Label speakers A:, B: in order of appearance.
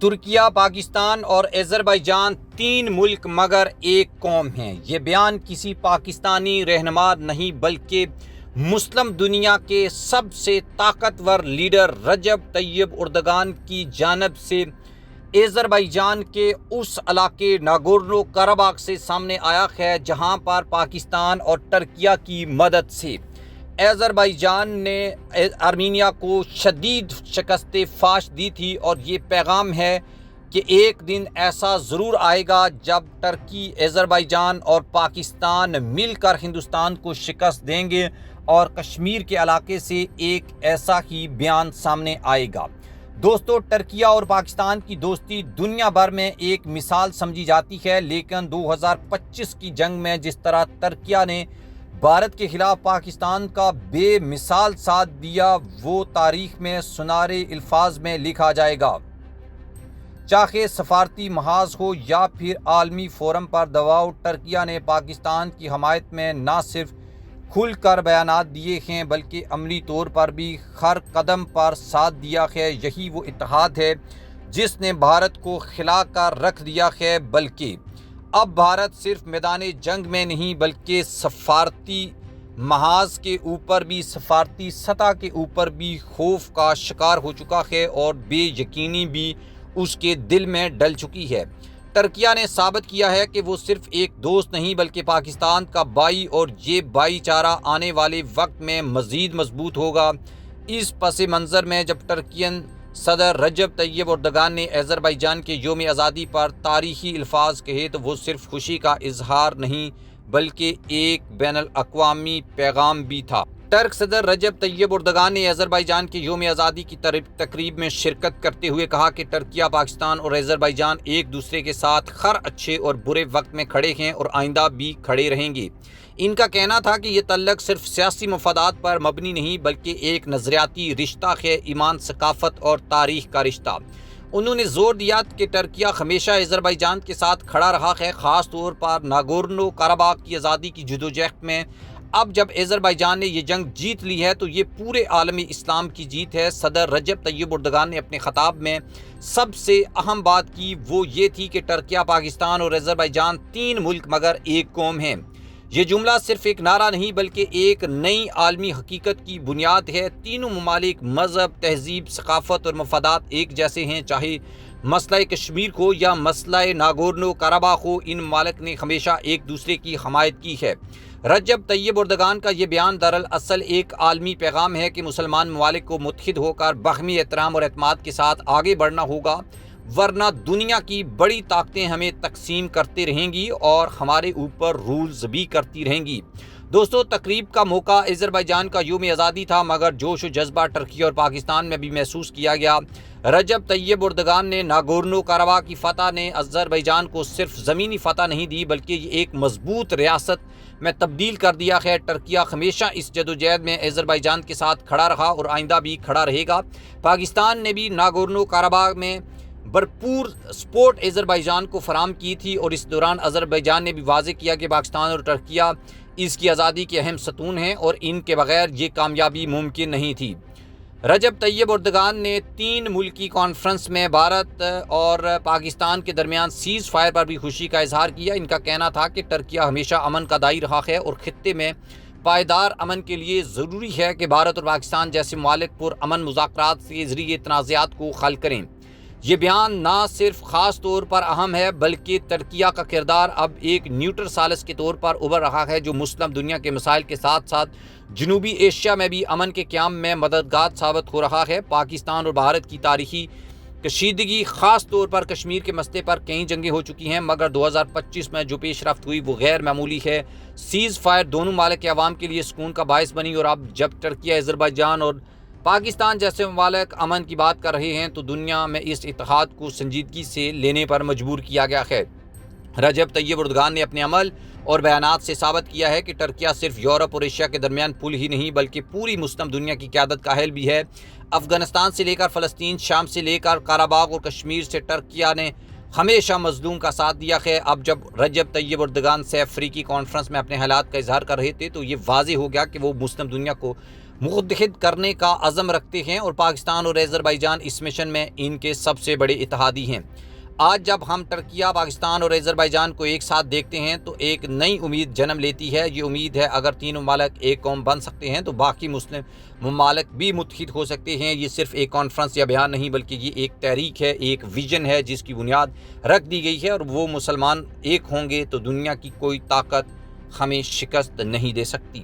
A: ترکیہ، پاکستان اور آذربائیجان تین ملک مگر ایک قوم ہیں۔ یہ بیان کسی پاکستانی رہنما نہیں بلکہ مسلم دنیا کے سب سے طاقتور لیڈر رجب طیب اردگان کی جانب سے آذربائیجان کے اس علاقے ناگورنو قرباخ سے سامنے آیا ہے جہاں پر پاکستان اور ترکیہ کی مدد سے آذربائیجان نے آرمینیا کو شدید شکست فاش دی تھی، اور یہ پیغام ہے کہ ایک دن ایسا ضرور آئے گا جب ترکی، آذربائیجان اور پاکستان مل کر ہندوستان کو شکست دیں گے اور کشمیر کے علاقے سے ایک ایسا ہی بیان سامنے آئے گا۔ دوستو، ترکیہ اور پاکستان کی دوستی دنیا بھر میں ایک مثال سمجھی جاتی ہے، لیکن 2025 کی جنگ میں جس طرح ترکیہ نے بھارت کے خلاف پاکستان کا بے مثال ساتھ دیا، وہ تاریخ میں سنہرے الفاظ میں لکھا جائے گا۔ چاہے سفارتی محاذ ہو یا پھر عالمی فورم پر دباؤ، ترکیہ نے پاکستان کی حمایت میں نہ صرف کھل کر بیانات دیے ہیں بلکہ عملی طور پر بھی ہر قدم پر ساتھ دیا ہے۔ یہی وہ اتحاد ہے جس نے بھارت کو ہلا کر رکھ دیا ہے، بلکہ اب بھارت صرف میدان جنگ میں نہیں بلکہ سفارتی محاذ کے اوپر بھی، سفارتی سطح کے اوپر بھی خوف کا شکار ہو چکا ہے اور بے یقینی بھی اس کے دل میں ڈل چکی ہے۔ ترکیہ نے ثابت کیا ہے کہ وہ صرف ایک دوست نہیں بلکہ پاکستان کا بھائی، اور یہ بھائی چارہ آنے والے وقت میں مزید مضبوط ہوگا۔ اس پس منظر میں جب ترکین صدر رجب طیب اردگان نے آذربائیجان کے یوم آزادی پر تاریخی الفاظ کہے تو وہ صرف خوشی کا اظہار نہیں بلکہ ایک بین الاقوامی پیغام بھی تھا۔ ترک صدر رجب طیب اردگان نے آذربائیجان کے یوم آزادی کی تقریب میں شرکت کرتے ہوئے کہا کہ ترکیہ، پاکستان اور آذربائیجان ایک دوسرے کے ساتھ ہر اچھے اور برے وقت میں کھڑے ہیں اور آئندہ بھی کھڑے رہیں گے۔ ان کا کہنا تھا کہ یہ تعلق صرف سیاسی مفادات پر مبنی نہیں بلکہ ایک نظریاتی رشتہ ہے، ایمان، ثقافت اور تاریخ کا رشتہ۔ انہوں نے زور دیا کہ ترکیہ ہمیشہ آذربائیجان کے ساتھ کھڑا رہا ہے، خاص طور پر ناگورنو قرباخ کی آزادی کی جدوجہد میں۔ اب جب آذربائیجان نے یہ جنگ جیت لی ہے تو یہ پورے عالم اسلام کی جیت ہے۔ صدر رجب طیب اردگان نے اپنے خطاب میں سب سے اہم بات کی، وہ یہ تھی کہ ترکیہ، پاکستان اور آذربائیجان تین ملک مگر ایک قوم ہیں۔ یہ جملہ صرف ایک نعرہ نہیں بلکہ ایک نئی عالمی حقیقت کی بنیاد ہے۔ تینوں ممالک مذہب، تہذیب، ثقافت اور مفادات ایک جیسے ہیں، چاہے مسئلہ کشمیر ہو یا مسئلہ ناگورنو قرباخ ہو۔ ان ممالک نے ہمیشہ ایک دوسرے کی حمایت کی ہے۔ رجب طیب اردگان کا یہ بیان دراصل ایک عالمی پیغام ہے کہ مسلمان ممالک کو متحد ہو کر باہمی احترام اور اعتماد کے ساتھ آگے بڑھنا ہوگا، ورنہ دنیا کی بڑی طاقتیں ہمیں تقسیم کرتے رہیں گی اور ہمارے اوپر رولز بھی کرتی رہیں گی۔ دوستو، تقریب کا موقع آذربائیجان کا یوم آزادی تھا، مگر جوش و جذبہ ترکی اور پاکستان میں بھی محسوس کیا گیا۔ رجب طیب اردگان نے ناگورنو قرباخ کی فتح نے آذربائیجان کو صرف زمینی فتح نہیں دی بلکہ یہ ایک مضبوط ریاست میں تبدیل کر دیا ہے۔ ترکیہ ہمیشہ اس جدوجہد میں آذربائیجان کے ساتھ کھڑا رہا اور آئندہ بھی کھڑا رہے گا۔ پاکستان نے بھی ناگورنو قرباخ میں بھرپور سپورٹ آذربائیجان کو فراہم کی تھی، اور اس دوران آذربائیجان نے بھی واضح کیا کہ پاکستان اور ترکیہ اس کی آزادی کے اہم ستون ہیں اور ان کے بغیر یہ کامیابی ممکن نہیں تھی۔ رجب طیب اردگان نے تین ملکی کانفرنس میں بھارت اور پاکستان کے درمیان سیز فائر پر بھی خوشی کا اظہار کیا۔ ان کا کہنا تھا کہ ترکیہ ہمیشہ امن کا داعی رہا ہے اور خطے میں پائیدار امن کے لیے ضروری ہے کہ بھارت اور پاکستان جیسے ممالک پر امن مذاکرات کے ذریعے تنازعات کو حل کریں۔ یہ بیان نہ صرف خاص طور پر اہم ہے بلکہ ترکیہ کا کردار اب ایک نیوٹرل ثالث کے طور پر ابھر رہا ہے جو مسلم دنیا کے مسائل کے ساتھ ساتھ جنوبی ایشیا میں بھی امن کے قیام میں مددگار ثابت ہو رہا ہے۔ پاکستان اور بھارت کی تاریخی کشیدگی، خاص طور پر کشمیر کے مسئلے پر کئی جنگیں ہو چکی ہیں، مگر 2025 میں جو پیش رفت ہوئی وہ غیر معمولی ہے۔ سیز فائر دونوں ممالک کے عوام کے لیے سکون کا باعث بنی، اور اب جب ترکیہ، آذربائیجان اور پاکستان جیسے ممالک امن کی بات کر رہے ہیں تو دنیا میں اس اتحاد کو سنجیدگی سے لینے پر مجبور کیا گیا ہے۔ رجب طیب اردگان نے اپنے عمل اور بیانات سے ثابت کیا ہے کہ ترکیہ صرف یورپ اور ایشیا کے درمیان پل ہی نہیں بلکہ پوری مسلم دنیا کی قیادت کا اہل بھی ہے۔ افغانستان سے لے کر فلسطین، شام سے لے کر قرباخ اور کشمیر سے ترکیہ نے ہمیشہ مظلوم کا ساتھ دیا ہے۔ اب جب رجب طیب اردگان سے افریقی کانفرنس میں اپنے حالات کا اظہار کر رہے تھے تو یہ واضح ہو گیا کہ وہ مسلم دنیا کو متحد کرنے کا عزم رکھتے ہیں اور پاکستان اور آذربائیجان اس مشن میں ان کے سب سے بڑے اتحادی ہیں۔ آج جب ہم ترکیہ، پاکستان اور آذربائیجان کو ایک ساتھ دیکھتے ہیں تو ایک نئی امید جنم لیتی ہے۔ یہ امید ہے اگر تین ممالک ایک قوم بن سکتے ہیں تو باقی مسلم ممالک بھی متحد ہو سکتے ہیں۔ یہ صرف ایک کانفرنس یا بیان نہیں بلکہ یہ ایک تحریک ہے، ایک ویژن ہے جس کی بنیاد رکھ دی گئی ہے، اور وہ مسلمان ایک ہوں گے تو دنیا کی کوئی طاقت ہمیں شکست نہیں دے سکتی۔